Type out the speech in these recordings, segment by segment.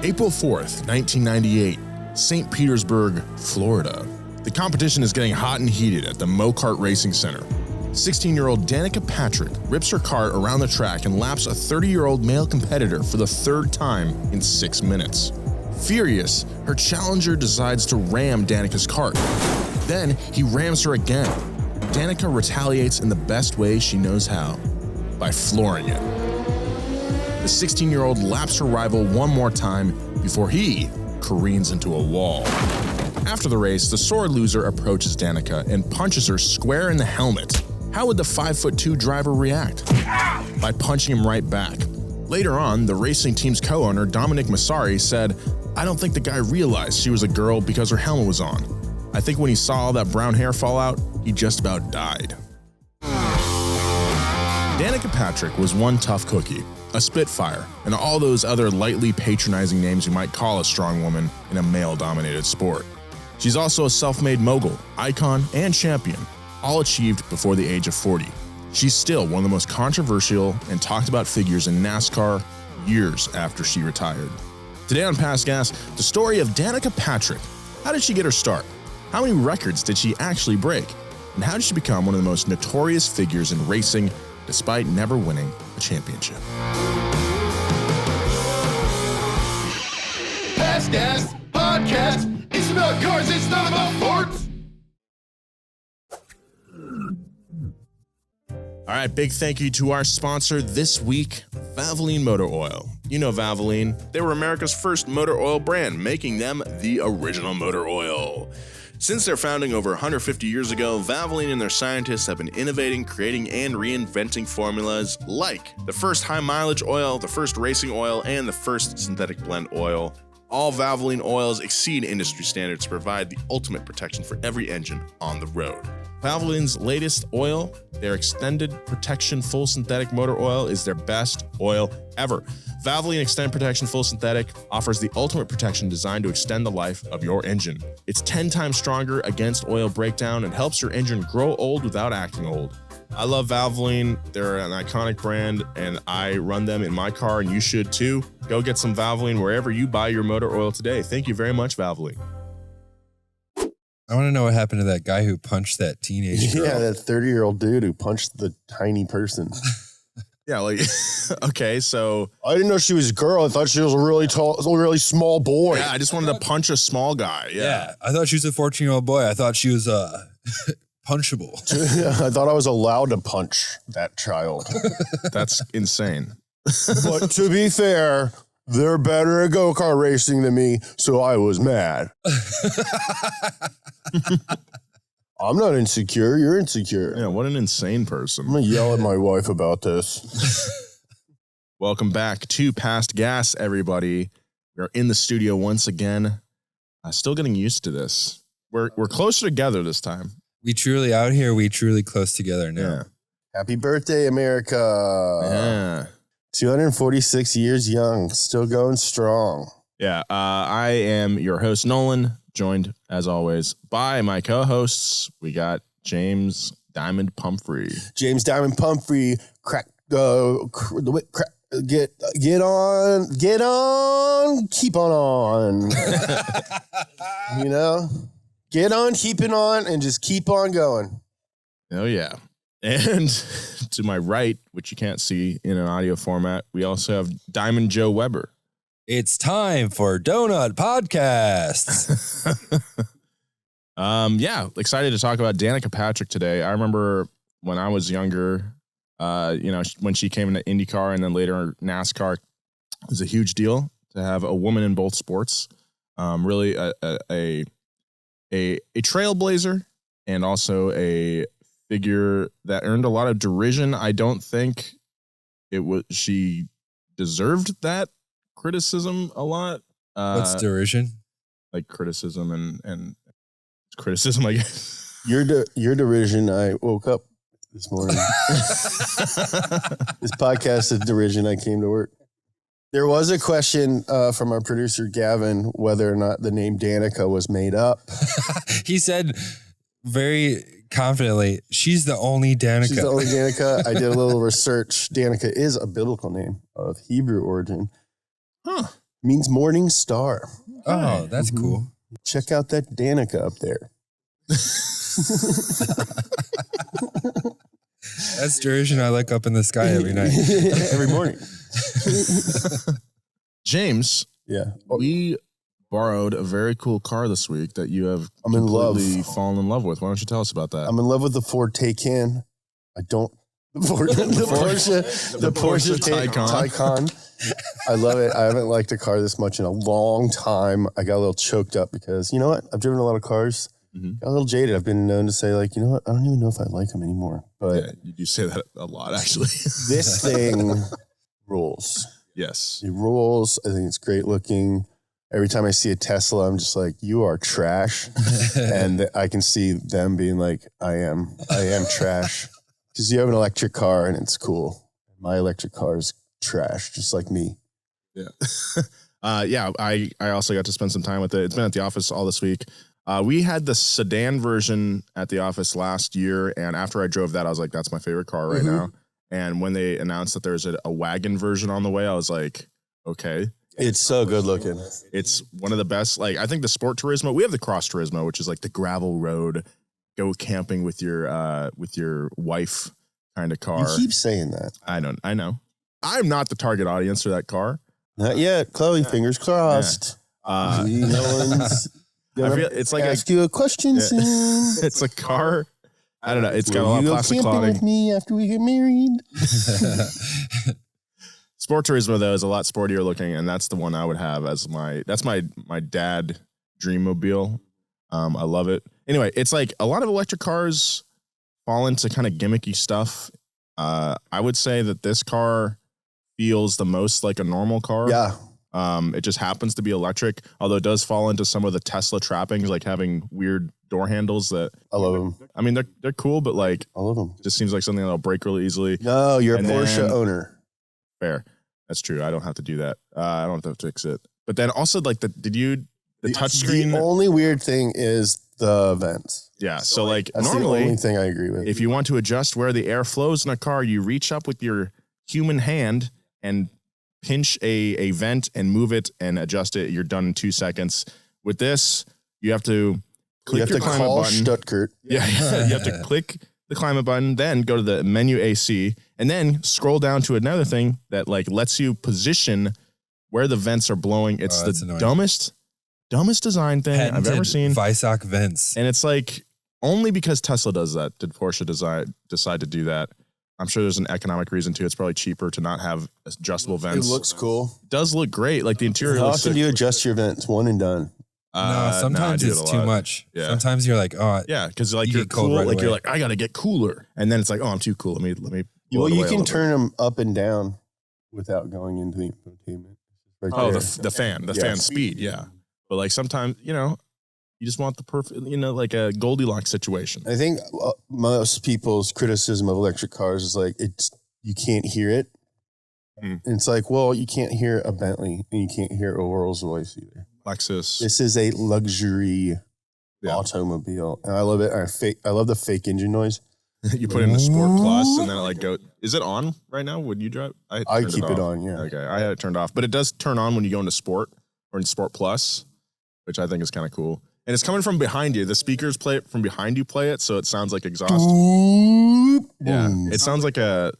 April 4th, 1998, St. Petersburg, Florida. The competition is getting hot and heated at the Mo-Kart Racing Center. 16-year-old Danica Patrick rips her cart around the track and laps a 30-year-old male competitor for the third time in 6 minutes. Furious, her challenger decides to ram Danica's cart. Then he rams her again. Danica retaliates in the best way she knows how, by flooring it. The 16-year-old laps her rival one more time before he careens into a wall. After the race, the sore loser approaches Danica and punches her square in the helmet. How would the 5'2" driver react? By punching him right back. Later on, the racing team's co-owner, Dominic Massari, said, "I don't think the guy realized she was a girl because her helmet was on. I think when he saw all that brown hair fall out, he just about died." Danica Patrick was one tough cookie, a spitfire, and all those other lightly patronizing names you might call a strong woman in a male-dominated sport. She's also a self-made mogul, icon, and champion, all achieved before the age of 40. She's still one of the most controversial and talked about figures in NASCAR years after she retired. Today on PASTGAS, the story of Danica Patrick. How did she get her start? How many records did she actually break? And how did she become one of the most notorious figures in racing despite never winning a championship? PASTGAS podcast. It's about cars, it's not about sports. All right, big thank you to our sponsor this week, Valvoline Motor Oil. You know Valvoline. They were America's first motor oil brand, making them the original motor oil. Since their founding over 150 years ago, Valvoline and their scientists have been innovating, creating, and reinventing formulas like the first high-mileage oil, the first racing oil, and the first synthetic blend oil. All Valvoline oils exceed industry standards to provide the ultimate protection for every engine on the road. Valvoline's latest oil, their extended protection full synthetic motor oil, is their best oil ever. Valvoline Extended Protection Full Synthetic offers the ultimate protection designed to extend the life of your engine. It's 10 times stronger against oil breakdown and helps your engine grow old without acting old. I love Valvoline. They're an iconic brand, and I run them in my car, and you should too. Go get some Valvoline wherever you buy your motor oil today. Thank you very much, Valvoline. I want to know what happened to that guy who punched that teenage girl. Yeah, that 30-year-old dude who punched the tiny person. Yeah, like, okay, so... I didn't know she was a girl. I thought she was a really tall, really small boy. Yeah, I just wanted to punch a small guy. Yeah. I thought she was a 14-year-old boy. I thought she was punchable. I thought I was allowed to punch that child. That's insane. But to be fair, they're better at go-kart racing than me, so I was mad. I'm not insecure. You're insecure. Yeah, what an insane person. I'm going to yell at my wife about this. Welcome back to PASTGAS, everybody. We're in the studio once again. Still getting used to this. We're closer together this time. We truly out here. We truly close together now. Yeah. Happy birthday, America. Yeah. 246 years young, still going strong. Yeah. I am your host, Nolan, joined, as always, by my co-hosts. We got James Diamond Pumphrey. James Diamond Pumphrey, get on, keep on. You know, get on, keeping on, and just keep on going. Oh, yeah. And to my right, which you can't see in an audio format, we also have Diamond Joe Weber. It's time for Donut Podcasts. Yeah, excited to talk about Danica Patrick today. I remember when I was younger, when she came into IndyCar and then later NASCAR, it was a huge deal to have a woman in both sports. Really a trailblazer and also a figure that earned a lot of derision. I don't think she deserved that criticism a lot. What's derision? Like criticism and criticism, I guess. Your derision. I woke up this morning. This podcast is derision. I came to work. There was a question from our producer Gavin whether or not the name Danica was made up. He said very confidently, she's the only Danica. She's the only Danica. I did a little research. Danica is a biblical name of Hebrew origin. Huh. Means morning star. Oh, that's cool. Check out that Danica up there. That's Jersey I look up in the sky every night. Every morning. James, Yeah. we borrowed a very cool car this week that you have I'm in love. completely fallen in love with. Why don't you tell us about that? I'm in love with the Ford Taycan. The Porsche Taycan. I love it. I haven't liked a car this much in a long time. I got a little choked up because, you know what? I've driven a lot of cars. Got a little jaded. I've been known to say, like, you know what? I don't even know if I like them anymore. But yeah, you do say that a lot, actually. this thing rules. Yes. It rules. I think it's great looking. Every time I see a Tesla, I'm just like, you are trash. And I can see them being like, I am trash. Because you have an electric car and it's cool. My electric car is trash, just like me. Yeah. I also got to spend some time with it. It's been at the office all this week. We had the sedan version at the office last year. And after I drove that, I was like, that's my favorite car right now. And when they announced that there's a wagon version on the way, I was like, okay. It's so good looking. It's one of the best. Like, I think the Sport Turismo, we have the Cross Turismo, which is like the gravel road, go camping with your wife kind of car. You keep saying that. I know. I'm not the target audience for that car. Not yet. Chloe, fingers crossed. Nolan's it's like ask you a question soon. It's a car. I don't know. It's got a lot of plastic camping clothing. with me after we get married. Sport Turismo though is a lot sportier looking, and that's the one I would have as my dad dream mobile. I love it. Anyway, it's like a lot of electric cars fall into kind of gimmicky stuff. I would say that this car feels the most like a normal car. Yeah. It just happens to be electric, although it does fall into some of the Tesla trappings, like having weird door handles that I love them. I mean, they're cool, but like, I love them. it just seems like something that'll break really easily. No, you're And a Porsche then- owner. Fair. That's true. I don't have to do that. I don't have to fix it. But then also like the touchscreen. The only weird thing is the vents. Yeah. So like That's normally, the only thing I agree with. if you want to adjust where the air flows in a car, you reach up with your human hand and pinch a vent and move it and adjust it. You're done in 2 seconds. With this, you have to click you have your to climate call button. Stuttgart. Yeah, you have to click the climate button, then go to the menu AC, and then scroll down to another thing that like lets you position where the vents are blowing. It's that's the annoying. dumbest design thing I've ever Patented seen. Visoc vents. And it's like only because Tesla does that did Porsche decide to do that. I'm sure there's an economic reason too. It's probably cheaper to not have adjustable It vents. looks cool. It does look great. Like the interior How looks often do you adjust your vents? One and done. No, sometimes I do it it's a too lot. much. Yeah. Sometimes you're like, oh, Yeah, because like You you're get cold cool. right Like away. you're like, I gotta get cooler. And then it's like, oh, I'm too cool. Let me blow Well, it you away a can little turn them up and down without going into the infotainment. Right Oh, there. the fan Yes. speed, yeah. But like sometimes, you just want the perfect, like a Goldilocks situation. I think most people's criticism of electric cars is like you can't hear it. Mm. And it's like, well, you can't hear a Bentley and you can't hear a Rolls Royce either. Lexus. This is a luxury automobile, and I love it. I love the fake engine noise. You put in the Sport Plus, and then it like go. Is it on right now? Would you drive? I turned keep it off. on, yeah. Okay, I had it turned off, but it does turn on when you go into Sport or in Sport Plus, which I think is kind of cool. And it's coming from behind you. The speakers play it from behind you. Play it, so it sounds like exhaust. Yeah, it sounds like a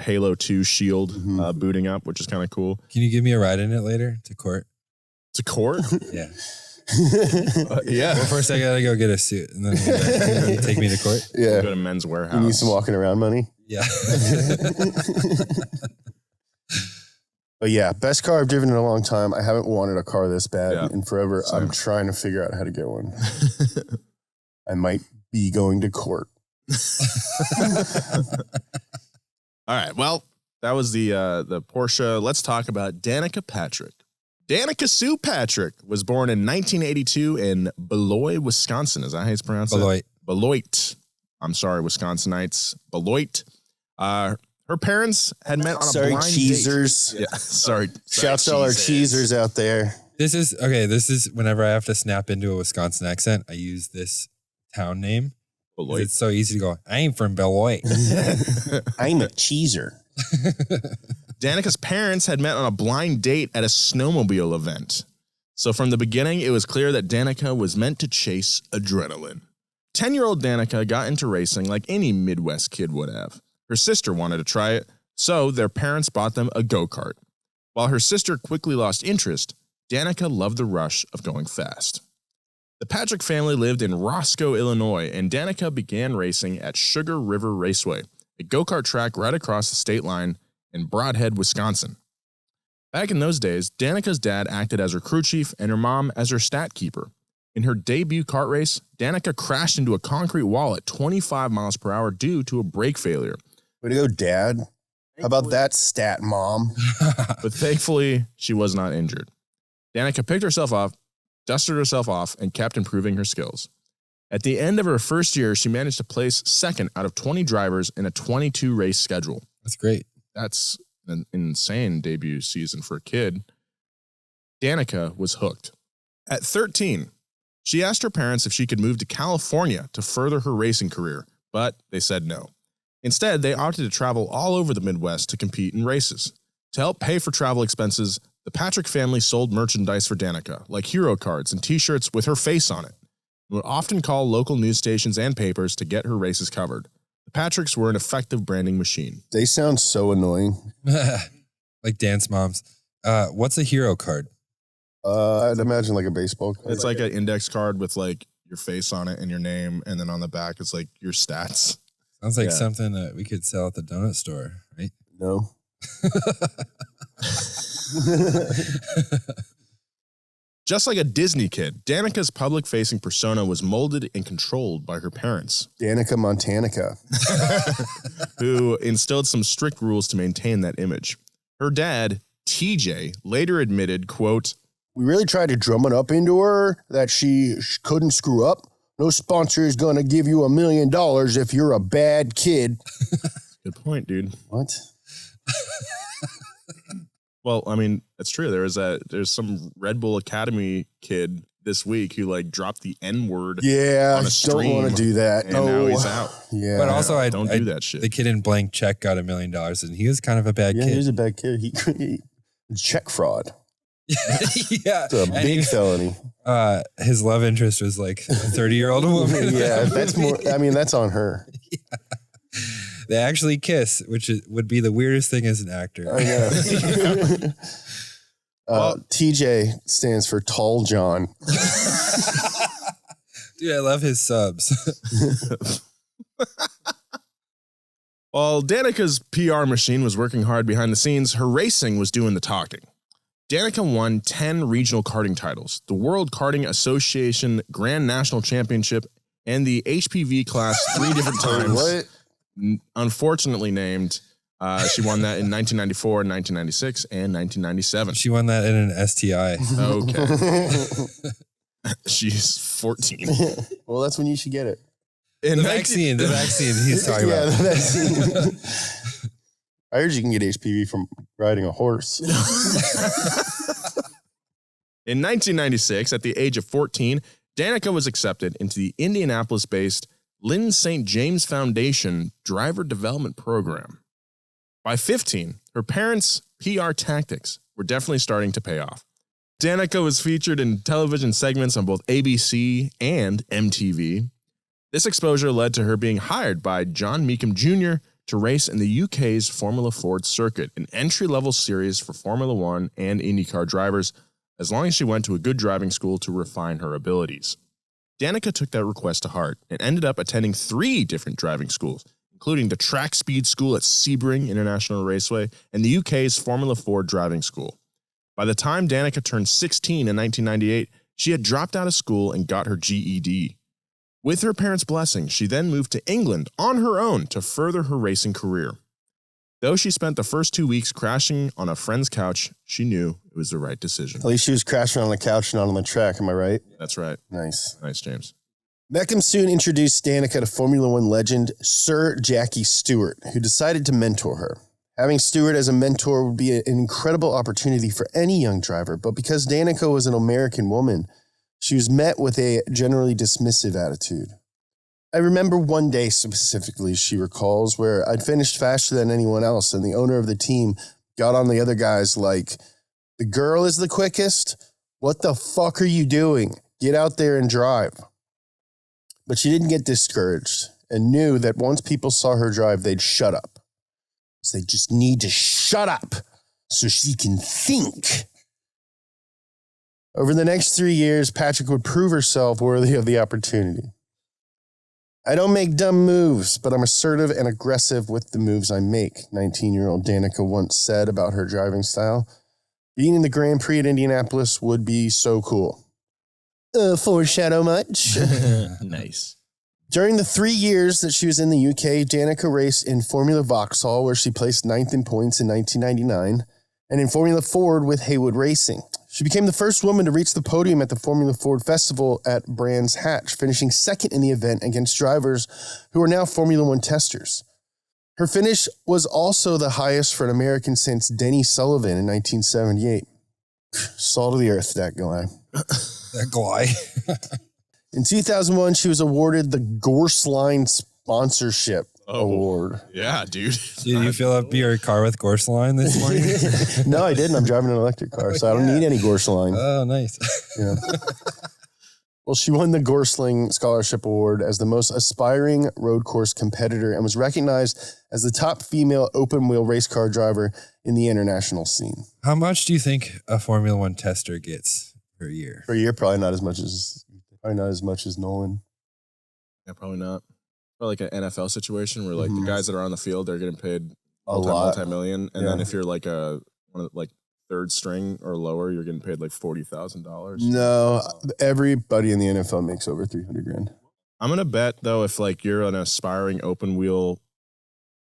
Halo 2 shield booting up, which is kind of cool. can you give me a ride in it later to court? To court, Yeah. yeah. Well, first I gotta go get a suit, and then you take me to court. Yeah. Go to Men's Warehouse. You need some walking around money. Yeah. But yeah, best car I've driven in a long time. I haven't wanted a car this bad in forever. Same. I'm trying to figure out how to get one. I might be going to court. All right. Well, that was the Porsche. Let's talk about Danica Patrick. Danica Sue Patrick was born in 1982 in Beloit, Wisconsin. Is that how it's pronounced? Beloit. Beloit. I'm sorry, Wisconsinites. Beloit. Her parents had met on a blind cheesers. date. Yeah, sorry. Shouts to all our cheesers out there. This is whenever I have to snap into a Wisconsin accent, I use this town name. 'Cause Beloit. It's so easy to go, I ain't from Beloit. I'm a cheeser. Danica's parents had met on a blind date at a snowmobile event. So from the beginning, it was clear that Danica was meant to chase adrenaline. 10-year-old Danica got into racing like any Midwest kid would have. Her sister wanted to try it, so their parents bought them a go-kart. While her sister quickly lost interest, Danica loved the rush of going fast. The Patrick family lived in Roscoe, Illinois, and Danica began racing at Sugar River Raceway, a go-kart track right across the state line in Brodhead, Wisconsin. Back in those days, Danica's dad acted as her crew chief and her mom as her stat keeper. In her debut kart race, Danica crashed into a concrete wall at 25 miles per hour due to a brake failure. Way to go, Dad. How about that, stat mom? But thankfully, she was not injured. Danica picked herself up, dusted herself off, and kept improving her skills. At the end of her first year, she managed to place second out of 20 drivers in a 22-race schedule. That's great. That's an insane debut season for a kid. Danica was hooked. At 13, she asked her parents if she could move to California to further her racing career, but they said no. Instead, they opted to travel all over the Midwest to compete in races. To help pay for travel expenses, the Patrick family sold merchandise for Danica, like hero cards and t-shirts with her face on it, and would often call local news stations and papers to get her races covered. The Patricks were an effective branding machine. They sound so annoying. Like dance moms. What's a hero card? I'd imagine like a baseball card. It's like an index card with like your face on it and your name, and then on the back it's like your stats. Sounds like something that we could sell at the donut store, right? No. Just like a Disney kid, Danica's public-facing persona was molded and controlled by her parents, Danica Montanica, who instilled some strict rules to maintain that image. Her dad, TJ, later admitted, quote, "We really tried to drum it up into her that she couldn't screw up. No sponsor is going to give you $1 million if you're a bad kid." Good point, dude. What? Well, I mean, it's true. There's some Red Bull Academy kid this week who like dropped the N-word Yeah, on a don't stream, want to do that. and now he's out. Yeah. But also, Don't do that shit. The kid in blank check got $1 million, and he was kind of a bad Yeah, kid. he was a bad kid. He check fraud. Yeah, It's a big felony. His love interest was like a 30-year-old woman. Yeah, that's more. I mean, that's on her. Yeah. They actually kiss, which would be the weirdest thing as an actor. I know. TJ stands for Tall John. Dude, I love his subs. While Danica's PR machine was working hard behind the scenes, her racing was doing the talking. Danica won 10 regional karting titles, the World Karting Association Grand National Championship, and the HPV class 3 different times. What? Unfortunately named. She won that in 1994, 1996, and 1997. She won that in an STI. Okay. She's 14. Well, that's when you should get it. In The 19 vaccine he's talking Yeah, about. the vaccine. I heard you can get HPV from riding a horse. In 1996, at the age of 14, Danica was accepted into the Indianapolis-based Lynn St. James Foundation Driver Development Program. By 15, her parents' PR tactics were definitely starting to pay off. Danica was featured in television segments on both ABC and MTV. This exposure led to her being hired by John Meekum Jr. to race in the UK's Formula Ford circuit, an entry-level series for Formula One and IndyCar drivers, as long as she went to a good driving school to refine her abilities. Danica took that request to heart and ended up attending 3 different driving schools, including the Track Speed School at Sebring International Raceway and the UK's Formula Ford driving school. By the time Danica turned 16 in 1998, she had dropped out of school and got her GED. With her parents' blessing, she then moved to England on her own to further her racing career. Though she spent the first 2 weeks crashing on a friend's couch, she knew it was the right decision. At least she was crashing on the couch, not on the track. Am I right? That's right. Nice. Nice, James. Meekum soon introduced Danica to Formula One legend Sir Jackie Stewart, who decided to mentor her. Having Stewart as a mentor would be an incredible opportunity for any young driver, but because Danica was an American woman, she was met with a generally dismissive attitude. I remember one day specifically, she recalls, where I'd finished faster than anyone else, and the owner of the team got on the other guys like, the girl is the quickest. What the fuck are you doing? Get out there and drive. But she didn't get discouraged and knew that once people saw her drive, they'd shut up. So they just need to shut up so she can think. Over the next 3 years, Patrick would prove herself worthy of the opportunity. I don't make dumb moves, but I'm assertive and aggressive with the moves I make, 19-year-old Danica once said about her driving style. Being in the Grand Prix at Indianapolis would be so cool. Foreshadow much? Nice. During the 3 years that she was in the UK, Danica raced in Formula Vauxhall, where she placed 9th in points in 1999, and in Formula Ford with Haywood Racing. She became the first woman to reach the podium at the Formula Ford Festival at Brands Hatch, finishing second in the event against drivers who are now Formula One testers. Her finish was also the highest for an American since Denny Sullivan in 1978. Salt of the earth, that guy. That guy. In 2001, she was awarded the Gorse Line Sponsorship Award. Yeah, dude. Did you fill up your car with Gorse Line this morning? No, I didn't. I'm driving an electric car, so I don't need any Gorse Line. Oh, nice. Yeah. Well, she won the Gorsling Scholarship Award as the most aspiring road course competitor and was recognized as the top female open-wheel race car driver in the international scene. How much do you think a Formula One tester gets per year? Per year, probably not as much as Nolan. Yeah, probably not. Probably like an NFL situation where like the guys that are on the field, they're getting paid A lot. multi-million. And then if you're like one of like third string or lower, you're getting paid like $40,000. No, everybody in the NFL makes over $300,000. I'm gonna bet though, if like you're an aspiring open wheel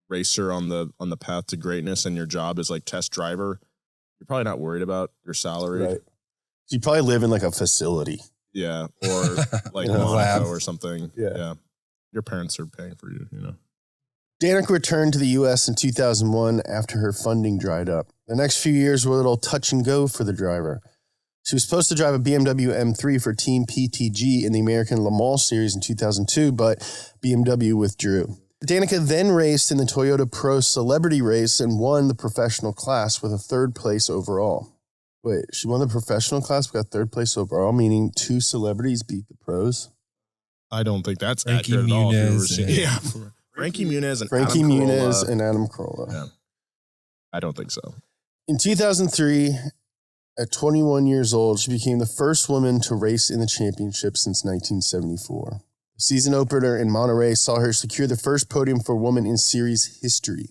racer on the path to greatness, and your job is like test driver, you're probably not worried about your salary. Right. You probably live in like a facility. Yeah, or like In a Monaco lab. or something. Yeah. Your parents are paying for you, you know. Danica returned to the U.S. in 2001 after her funding dried up. The next few years were a little touch and go for the driver. She was supposed to drive a BMW M3 for Team PTG in the American Le Mans Series in 2002, but BMW withdrew. Danica then raced in the Toyota Pro Celebrity Race and won the professional class with a third place overall. Wait, she won the professional class but got third place overall, meaning 2 celebrities beat the pros? I don't think that's Frankie accurate at all. Muniz Frankie Muniz and Frankie Adam Muniz Carolla. and Adam Carolla. Yeah. I don't think so. In 2003, at 21 years old, she became the first woman to race in the championship since 1974. The season opener in Monterey saw her secure the first podium for a woman in series history.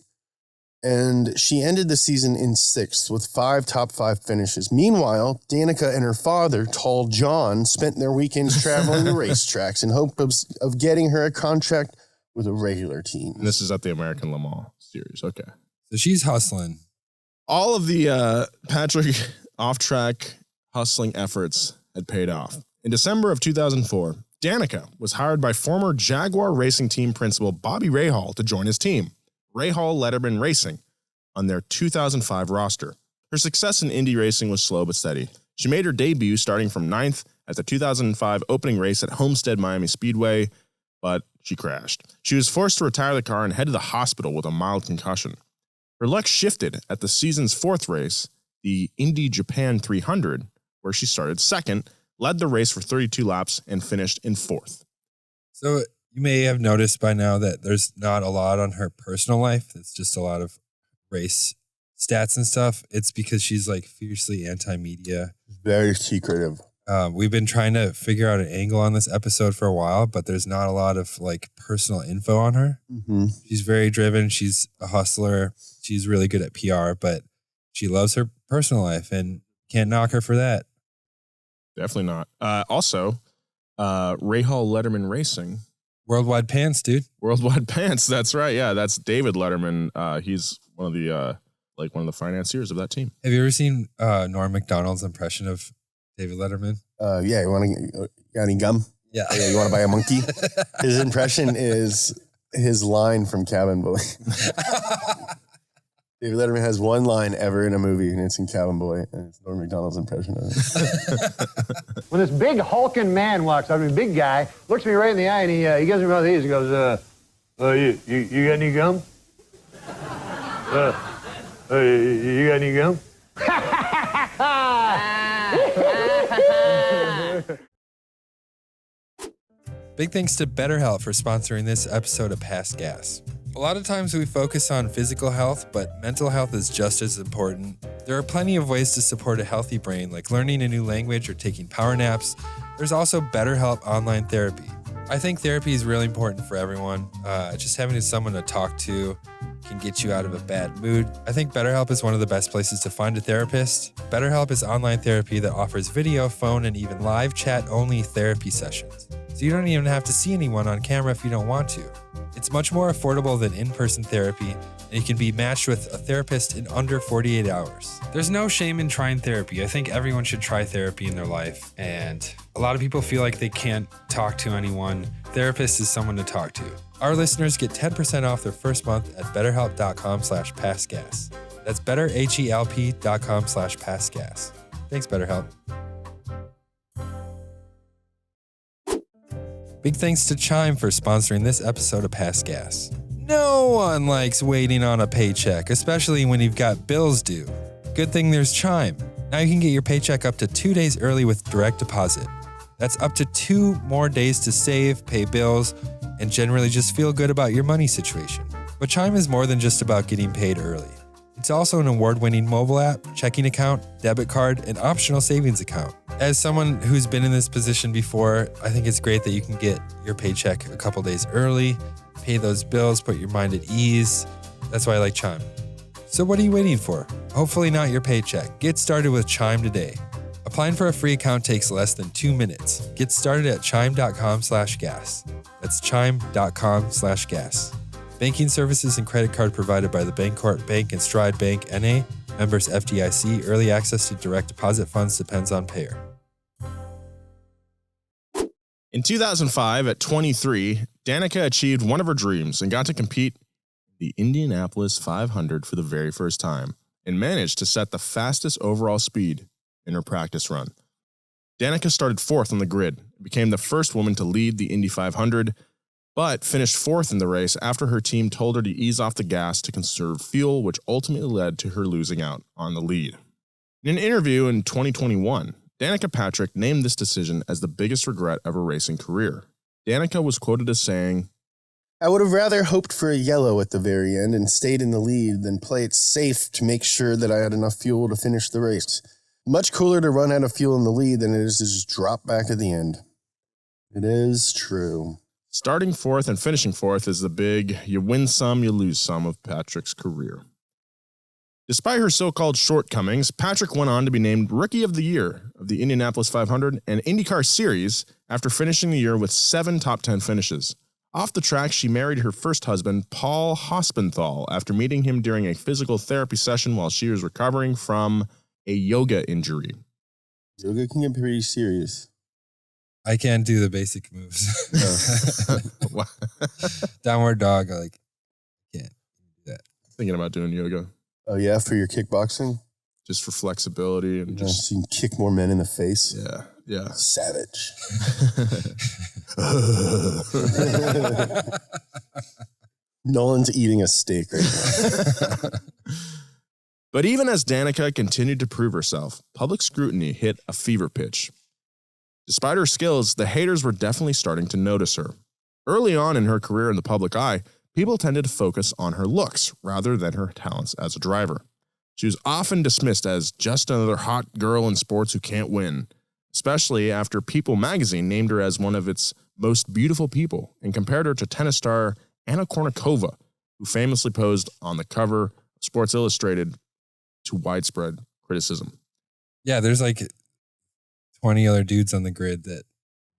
And she ended the season in 6th with 5 top 5 finishes. Meanwhile, Danica and her father, Tall John, spent their weekends traveling to racetracks in hope of getting her a contract with a regular team. And this is at the American Le Mans Series. Okay. So she's hustling. All of the Patrick off-track hustling efforts had paid off. In December of 2004, Danica was hired by former Jaguar Racing Team principal Bobby Rahal to join his team, Rahal Letterman Racing, on their 2005 roster. Her success in Indy racing was slow but steady. She made her debut starting from 9th at the 2005 opening race at Homestead Miami Speedway, but she crashed. She was forced to retire the car and head to the hospital with a mild concussion. Her luck shifted at the season's 4th race, the Indy Japan 300, where she started 2nd, led the race for 32 laps, and finished in 4th. So you may have noticed by now that there's not a lot on her personal life. It's just a lot of race stats and stuff. It's because she's like fiercely anti-media. Very secretive. We've been trying to figure out an angle on this episode for a while, but there's not a lot of like personal info on her. Mm-hmm. She's very driven. She's a hustler. She's really good at PR, but she loves her personal life and can't knock her for that. Definitely not. Also, Rahal Letterman Racing. Worldwide pants, dude. Worldwide Pants. That's right. Yeah, that's David Letterman. He's one of the financiers of that team. Have you ever seen Norm Macdonald's impression of David Letterman? Yeah, got any gum? Yeah. Yeah, you want to buy a monkey? His impression is his line from Cabin Boy. David Letterman has one line ever in a movie, and it's in Cabin Boy, and it's Norm Macdonald's impression of it. When this big hulking man walks up, big guy, looks me right in the eye, and he gives me one of these. He goes, you got any gum? You got any gum? Big thanks to BetterHelp for sponsoring this episode of PASTGAS. A lot of times we focus on physical health, but mental health is just as important. There are plenty of ways to support a healthy brain, like learning a new language or taking power naps. There's also BetterHelp online therapy. I think therapy is really important for everyone. Just having someone to talk to can get you out of a bad mood. I think BetterHelp is one of the best places to find a therapist. BetterHelp is online therapy that offers video, phone, and even live chat-only therapy sessions. So you don't even have to see anyone on camera if you don't want to. It's much more affordable than in-person therapy, and you can be matched with a therapist in under 48 hours. There's no shame in trying therapy. I think everyone should try therapy in their life, and a lot of people feel like they can't talk to anyone. Therapist is someone to talk to. Our listeners get 10% off their first month at betterhelp.com/PASTGAS. That's betterhelp.com/PASTGAS. Thanks, BetterHelp. Big thanks to Chime for sponsoring this episode of PASTGAS. No one likes waiting on a paycheck, especially when you've got bills due. Good thing there's Chime. Now you can get your paycheck up to 2 days early with direct deposit. That's up to 2 more days to save, pay bills, and generally just feel good about your money situation. But Chime is more than just about getting paid early. It's also an award-winning mobile app, checking account, debit card, and optional savings account. As someone who's been in this position before, I think it's great that you can get your paycheck a couple days early, pay those bills, put your mind at ease. That's why I like Chime. So what are you waiting for? Hopefully not your paycheck. Get started with Chime today. Applying for a free account takes less than 2 minutes. Get started at chime.com/gas. That's chime.com/gas. Banking services and credit card provided by the Bancorp Bank and Stride Bank, N.A., members FDIC. Early access to direct deposit funds depends on payer. In 2005, at 23, Danica achieved one of her dreams and got to compete in the Indianapolis 500 for the very first time and managed to set the fastest overall speed in her practice run. Danica started 4th on the grid and became the first woman to lead the Indy 500, but finished 4th in the race after her team told her to ease off the gas to conserve fuel, which ultimately led to her losing out on the lead. In an interview in 2021, Danica Patrick named this decision as the biggest regret of her racing career. Danica was quoted as saying, I would have rather hoped for a yellow at the very end and stayed in the lead than play it safe to make sure that I had enough fuel to finish the race. Much cooler to run out of fuel in the lead than it is to just drop back at the end. It is true. Starting 4th and finishing 4th is the big you win some, you lose some of Patrick's career. Despite her so-called shortcomings, Patrick went on to be named Rookie of the Year of the Indianapolis 500 and IndyCar Series after finishing the year with 7 top 10 finishes. Off the track, she married her first husband, Paul Hospenthal, after meeting him during a physical therapy session while she was recovering from a yoga injury. Yoga can get pretty serious. I can't do the basic moves. Downward dog, I can't do that. Thinking about doing yoga. Oh, yeah, for your kickboxing? Just for flexibility and just... So you can kick more men in the face? Yeah. Savage. Nolan's eating a steak right now. But even as Danica continued to prove herself, public scrutiny hit a fever pitch. Despite her skills, the haters were definitely starting to notice her. Early on in her career in the public eye, people tended to focus on her looks rather than her talents as a driver. She was often dismissed as just another hot girl in sports who can't win, especially after People magazine named her as one of its most beautiful people and compared her to tennis star Anna Kournikova, who famously posed on the cover of Sports Illustrated to widespread criticism. Yeah, there's 20 other dudes on the grid that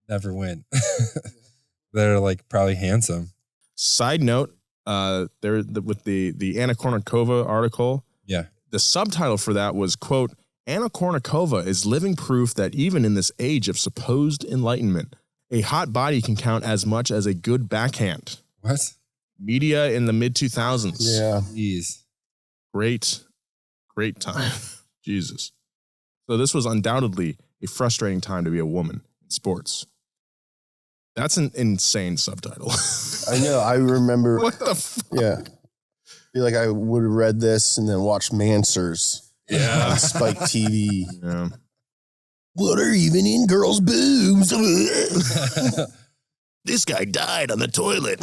never win. That are probably handsome. Side note, with the Anna Kournikova article, yeah, the subtitle for that was, quote, Anna Kournikova is living proof that even in this age of supposed enlightenment, a hot body can count as much as a good backhand. What? Media in the mid-2000s. Yeah. Jeez. Great time. Jesus. So this was undoubtedly a frustrating time to be a woman in sports. That's an insane subtitle. I know. I remember. What the fuck? Yeah. feel like I would have read this and then watched Mansers. Yeah. On Spike TV. Yeah. What are even in girls' boobs? This guy died on the toilet.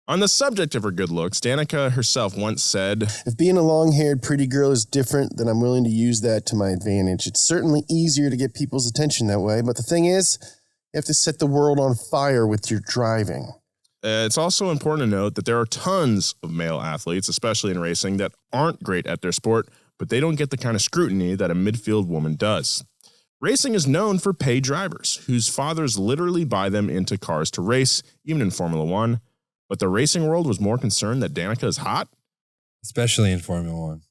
On the subject of her good looks, Danica herself once said, If being a long-haired pretty girl is different, then I'm willing to use that to my advantage. It's certainly easier to get people's attention that way, but the thing is, you have to set the world on fire with your driving. It's also important to note that there are tons of male athletes, especially in racing, that aren't great at their sport, but they don't get the kind of scrutiny that a midfield woman does. Racing is known for paid drivers, whose fathers literally buy them into cars to race, even in Formula One. But the racing world was more concerned that Danica is hot. Especially in Formula One.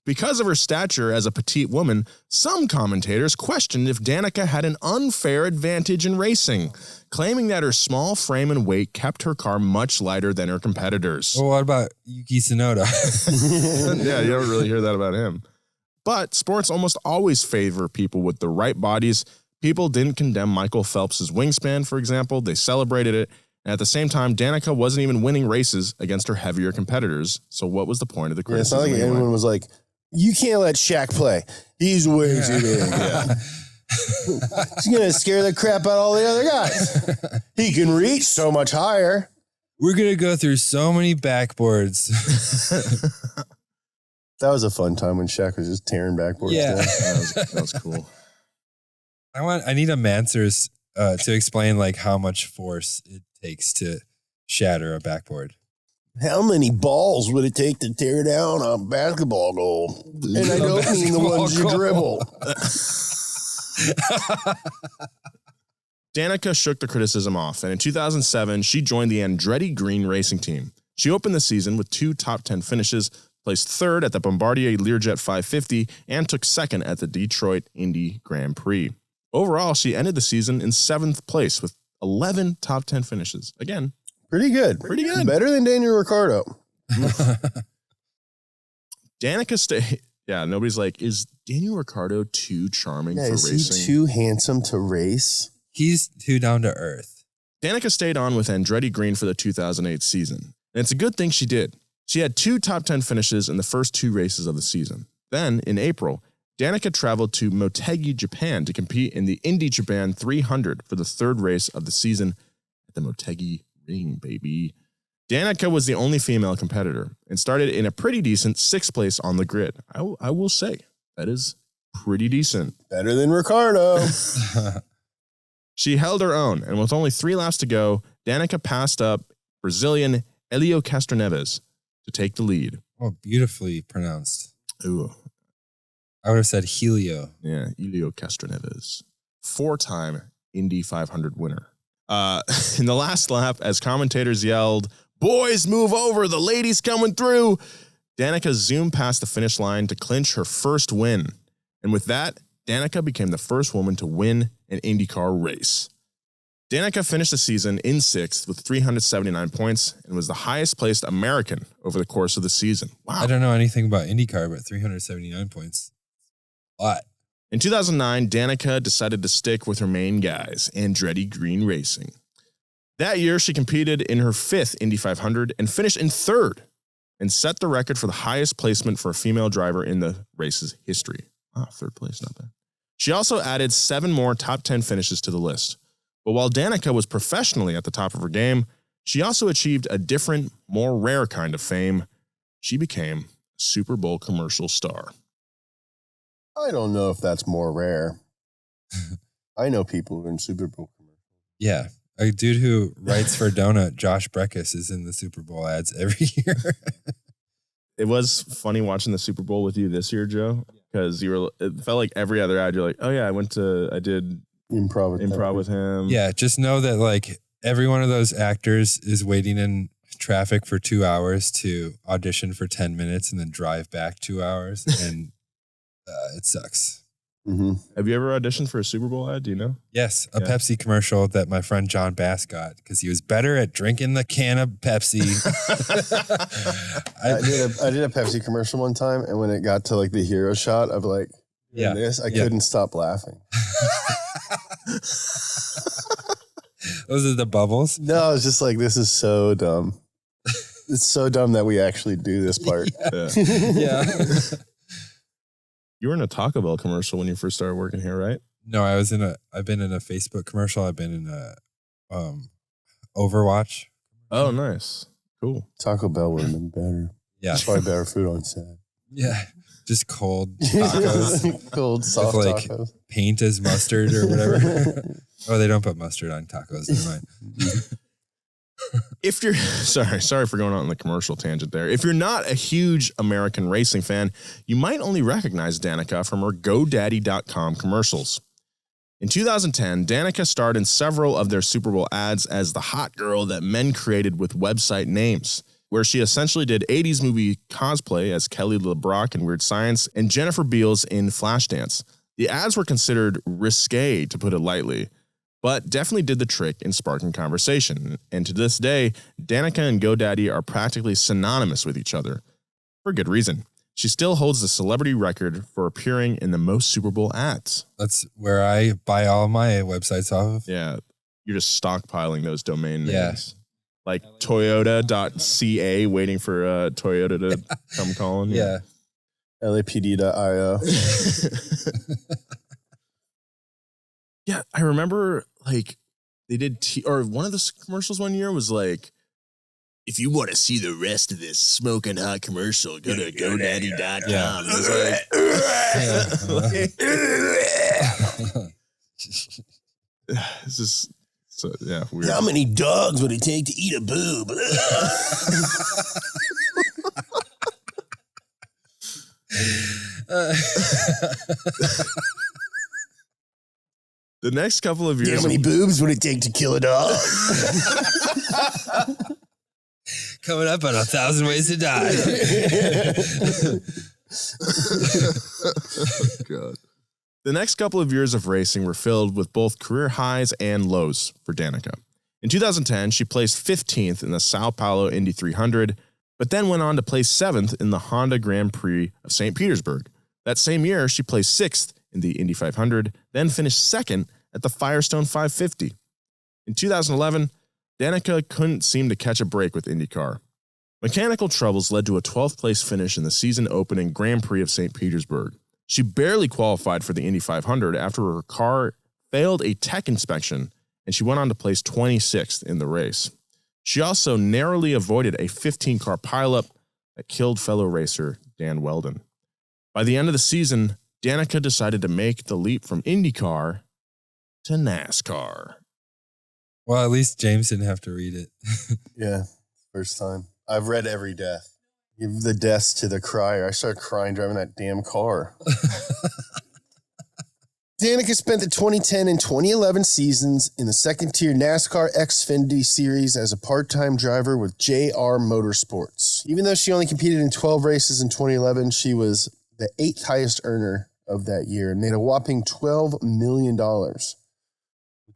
Because of her stature as a petite woman, some commentators questioned if Danica had an unfair advantage in racing, claiming that her small frame and weight kept her car much lighter than her competitors. Well, what about Yuki Tsunoda? Yeah, you don't really hear that about him. But sports almost always favor people with the right bodies. People didn't condemn Michael Phelps' wingspan, for example. They celebrated it. And at the same time, Danica wasn't even winning races against her heavier competitors. So what was the point of the criticism? It's not like anyone was like, you can't let Shaq play. He's way too big. Yeah. He's going to scare the crap out of all the other guys. He can reach so much higher. We're going to go through so many backboards. That was a fun time when Shaq was just tearing backboards Yeah. down. That was cool. I need a Mansers to explain like how much force it takes to shatter a backboard. How many balls would it take to tear down a basketball goal? And I don't mean the ones you dribble. Danica shook the criticism off, and in 2007, she joined the Andretti Green racing team. She opened the season with 2 top 10 finishes, placed third at the Bombardier Learjet 550, and took second at the Detroit Indy Grand Prix. Overall, she ended the season in 7th place with 11 top 10 finishes. Again, Pretty good. Pretty good. Better than Daniel Ricciardo. Danica stayed. Yeah, nobody's like, is Daniel Ricciardo too charming for Is racing? he too handsome to race? He's too down to earth. Danica stayed on with Andretti Green for the 2008 season. And it's a good thing she did. She had 2 top 10 finishes in the first 2 races of the season. Then, in April, Danica traveled to Motegi, Japan to compete in the Indy Japan 300 for the 3rd race of the season at the Motegi Ring, baby. Danica was the only female competitor and started in a pretty decent 6th place on the grid. I will say, that is pretty decent. Better than Ricciardo. She held her own, and with only 3 laps to go, Danica passed up Brazilian Helio Castroneves to take the lead. Oh, beautifully pronounced. Ooh, I would have said Helio. yeah, Helio Castroneves. 4-time Indy 500 winner. In the last lap, as commentators yelled, "Boys, move over, the lady's coming through," Danica zoomed past the finish line to clinch her first win. And with that, Danica became the first woman to win an IndyCar race. Danica finished the season in 6th with 379 points and was the highest placed American over the course of the season. Wow. I don't know anything about IndyCar, but 379 points. A lot. In 2009, Danica decided to stick with her main guys, Andretti Green Racing. That year, she competed in her 5th Indy 500 and finished in 3rd and set the record for the highest placement for a female driver in the race's history. Wow, 3rd place, not bad. She also added 7 more top 10 finishes to the list. But while Danica was professionally at the top of her game, she also achieved a different, more rare kind of fame. She became a Super Bowl commercial star. I don't know if that's more rare. I know people who are in Super Bowl commercials. Yeah. A dude who writes for Donut, Josh Breckus, is in the Super Bowl ads every year. It was funny watching the Super Bowl with you this year, Joe, because it felt like every other ad, you're like, oh yeah, I did improv with him. Yeah, just know that like every one of those actors is waiting in traffic for 2 hours to audition for 10 minutes and then drive back 2 hours. And it sucks. Mm-hmm. Have you ever auditioned for a Super Bowl ad? Do you know? Yes, a Yeah. Pepsi commercial that my friend John Bass got because he was better at drinking the can of Pepsi. I did a Pepsi commercial one time, and when it got to like the hero shot of like this, I couldn't stop laughing. Those are the bubbles. No, I was just like, this is so dumb. It's so dumb that we actually do this part. Yeah. You were in a Taco Bell commercial when you first started working here, right? No, I've been in a Facebook commercial. I've been in a Overwatch. Oh, nice. Cool. Taco Bell would have been better. Yeah. That's probably better food on set. Yeah. Just cold tacos. Cold, soft with tacos. Paint as mustard or whatever. Oh, they don't put mustard on tacos. Never mind. If you're sorry for going on the commercial tangent there. If you're not a huge American racing fan, you might only recognize Danica from her GoDaddy.com commercials. In 2010, Danica starred in several of their Super Bowl ads as the hot girl that men created with website names, where she essentially did 80s movie cosplay as Kelly LeBrock in Weird Science and Jennifer Beals in Flashdance. The ads were considered risque, to put it lightly, but definitely did the trick in sparking conversation. And to this day, Danica and GoDaddy are practically synonymous with each other, for good reason. She still holds the celebrity record for appearing in the most Super Bowl ads. That's where I buy all my websites off of. Yeah, you're just stockpiling those domain names. Yeah. Like Toyota.ca, waiting for Toyota to come calling. Yeah. LAPD.io. Yeah, I remember like they did, or one of the commercials one year was like, if you want to see the rest of this smoking hot commercial, go to GoDaddy.com. Yeah. And it's like, it's just, so, yeah, weird. How many dogs would it take to eat a boob? The next couple of years. How many boobs would it take to kill a dog? Coming up on 1,000 Ways to Die. God. The next couple of years of racing were filled with both career highs and lows for Danica. In 2010, she placed 15th in the Sao Paulo Indy 300, but then went on to place 7th in the Honda Grand Prix of St. Petersburg. That same year, she placed 6th in the Indy 500, then finished 2nd at the Firestone 550. In 2011, Danica couldn't seem to catch a break with IndyCar. Mechanical troubles led to a 12th place finish in the season-opening Grand Prix of St. Petersburg. She barely qualified for the Indy 500 after her car failed a tech inspection, and she went on to place 26th in the race. She also narrowly avoided a 15-car pileup that killed fellow racer Dan Weldon. By the end of the season, Danica decided to make the leap from IndyCar to NASCAR. Well, at least James didn't have to read it. Yeah, first time. I've read every death. Give the deaths to the crier. I started crying driving that damn car. Danica spent the 2010 and 2011 seasons in the second-tier NASCAR Xfinity Series as a part-time driver with JR Motorsports. Even though she only competed in 12 races in 2011, she was the 8th highest earner of that year and made a whopping $12 million.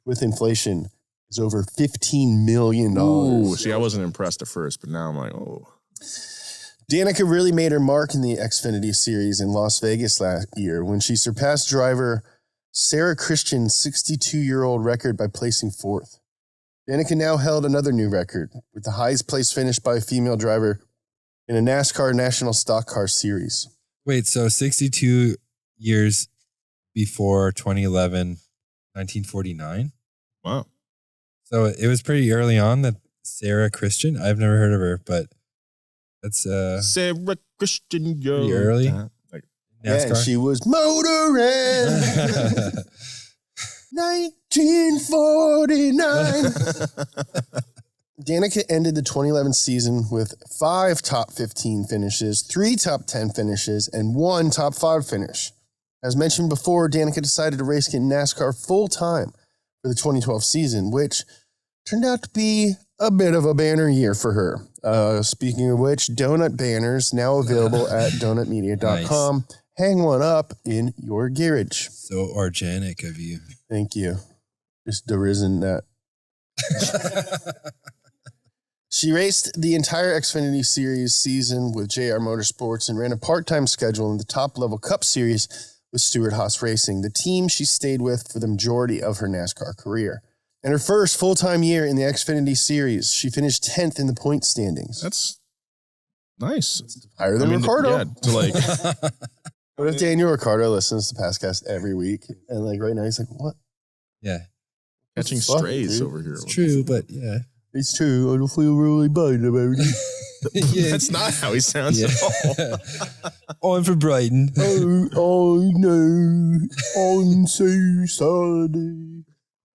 With inflation, is over $15 million. Ooh, see, I wasn't impressed at first, but now I'm like, oh. Danica really made her mark in the Xfinity Series in Las Vegas last year when she surpassed driver Sarah Christian's 62-year-old record by placing 4th. Danica now held another new record with the highest place finish by a female driver in a NASCAR National Stock Car Series. Wait, so 62 years before 2011, 1949? Wow. So it was pretty early on that Sarah Christian, I've never heard of her, but that's Sarah Christian, yo. pretty early. Like, Yeah, and NASCAR. she was motoring 1949. Danica ended the 2011 season with 5 top 15 finishes, 3 top 10 finishes, and 1 top 5 finish. As mentioned before, Danica decided to race in NASCAR full-time for the 2012 season, which turned out to be a bit of a banner year for her. Speaking of which, donut banners now available at donutmedia.com. Nice. Hang one up in your garage. So organic of you. Thank you. Just derision that. She raced the entire Xfinity Series season with JR Motorsports and ran a part-time schedule in the top-level Cup Series with Stewart-Haas Racing, the team she stayed with for the majority of her NASCAR career. In her first full-time year in the Xfinity Series, she finished 10th in the point standings. that's Nice. Higher than Ricciardo. Yeah, to like. What if Daniel Ricciardo listens to PASTGAS every week and like right now he's like, what? Yeah. Catching Fuck, strays dude. over here. It's true, but yeah. It's true. I don't feel really bad about it. Yeah. That's not how he sounds at all. I'm from Brighton. Oh no. I'm so sorry.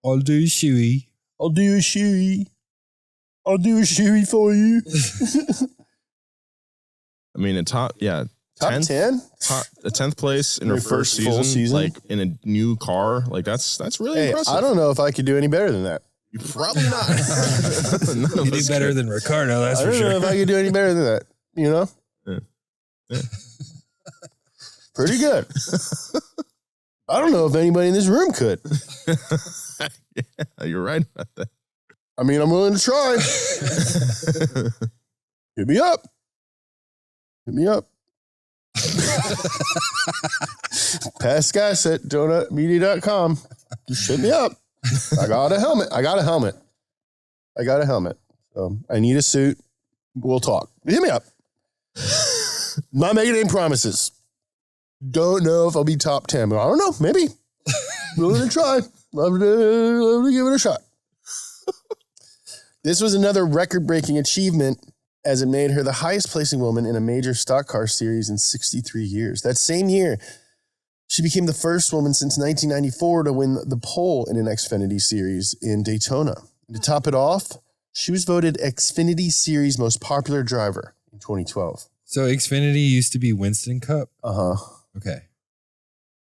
I'll do a shoey. I'll do a shoey. I'll do a shoey for you. I mean, top 10th 10th place in her first full season, like in a new car. Like that's really Hey, impressive. I don't know if I could do any better than that. You probably not. None of You do us better could. than Ricciardo, that's I for don't know sure. if I could do any better than that. You know? Yeah. Pretty good. I don't know if anybody in this room could. Yeah, you're right about that. I mean, I'm willing to try. Hit me up. Hit me up. PASTGAS at donutmedia.com. Just hit me up. I got a helmet. I need a suit. We'll talk. Hit me up. Not making any promises. Don't know if I'll be top 10, but I don't know. Maybe. Willing to try. Love to give it a shot. This was another record-breaking achievement as it made her the highest-placing woman in a major stock car series in 63 years. That same year, she became the first woman since 1994 to win the pole in an Xfinity series in Daytona. And to top it off, she was voted Xfinity Series most popular driver in 2012. So Xfinity used to be Winston Cup? Uh-huh. Okay.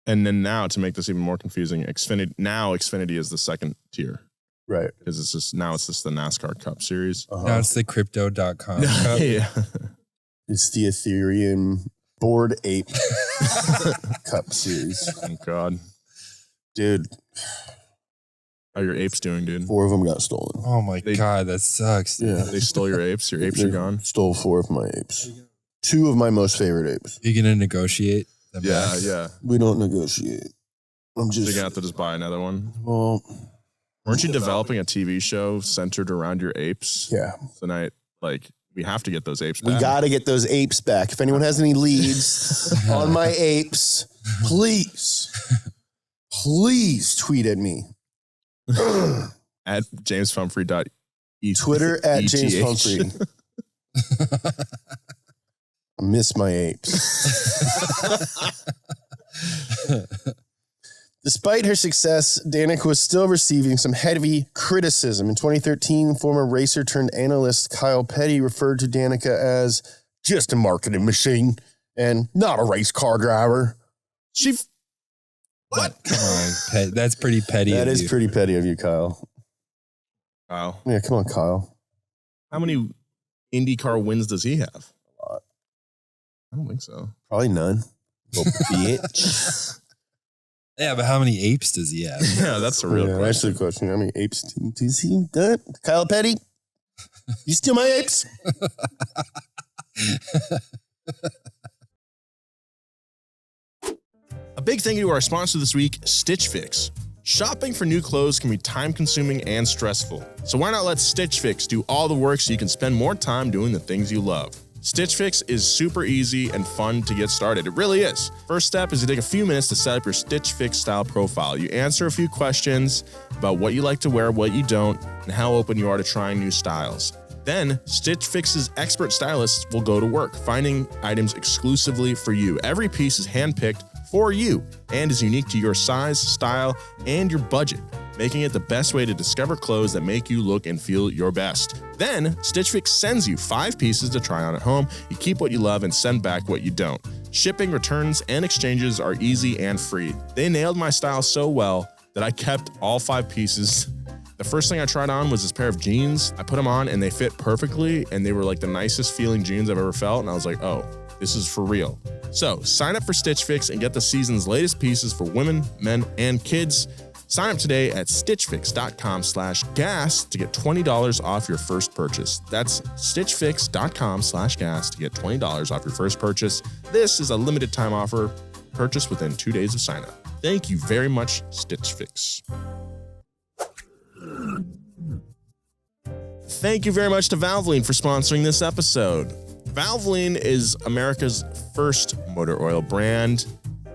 And then now, to make this even more confusing, Xfinity is the second tier. Right. Because it's just the NASCAR Cup Series. Uh-huh. Now it's the Crypto.com Cup. Yeah. It's the Ethereum Bored Ape Cup series. Oh, God. Dude, How are your apes doing, dude? 4 of them got stolen. Oh my God, that sucks. Dude. Yeah. They stole your apes? Your apes are gone? Stole 4 of my apes. 2 of my most favorite apes. You're going to negotiate? them Yeah, back? yeah. We don't negotiate. I'm So just, you're going to have to just buy another one? well, Weren't you developing a TV show centered around your apes? yeah. Tonight, like, we have to get those apes We back. got to get those apes back. If anyone has any leads on my apes, please tweet at me. At jamespumphrey.eth. Twitter at James Pumphrey. I miss my apes. Despite her success, Danica was still receiving some heavy criticism. In 2013, former racer turned analyst Kyle Petty referred to Danica as just a marketing machine and not a race car driver. What? Come on, that's pretty petty. That of is you. pretty petty of you, Kyle. Wow. Yeah, come on, Kyle. How many IndyCar wins does he have? A lot. I don't think so. Probably none. Little bitch. Yeah, but how many apes does he have? Yeah, that's a real Yeah, that's question. the question. How many apes does he got? Kyle Petty? You steal my apes? A big thank you to our sponsor this week, Stitch Fix. Shopping for new clothes can be time-consuming and stressful. So why not let Stitch Fix do all the work so you can spend more time doing the things you love? Stitch Fix is super easy and fun to get started. It really is. First step is to take a few minutes to set up your Stitch Fix style profile. You answer a few questions about what you like to wear, what you don't, and how open you are to trying new styles. Then, Stitch Fix's expert stylists will go to work, finding items exclusively for you. Every piece is handpicked for you and is unique to your size, style, and your budget, making it the best way to discover clothes that make you look and feel your best. Then, Stitch Fix sends you 5 pieces to try on at home. You keep what you love and send back what you don't. Shipping, returns, and exchanges are easy and free. They nailed my style so well that I kept all 5 pieces. The first thing I tried on was this pair of jeans. I put them on and they fit perfectly, and they were like the nicest feeling jeans I've ever felt, and I was like, oh, this is for real. So sign up for Stitch Fix and get the season's latest pieces for women, men, and kids. Sign up today at stitchfix.com/gas to get $20 off your first purchase. That's stitchfix.com/gas to get $20 off your first purchase. This is a limited time offer. Purchase within 2 days of sign up. Thank you very much, Stitch Fix. Thank you very much to Valvoline for sponsoring this episode. Valvoline is America's first motor oil brand,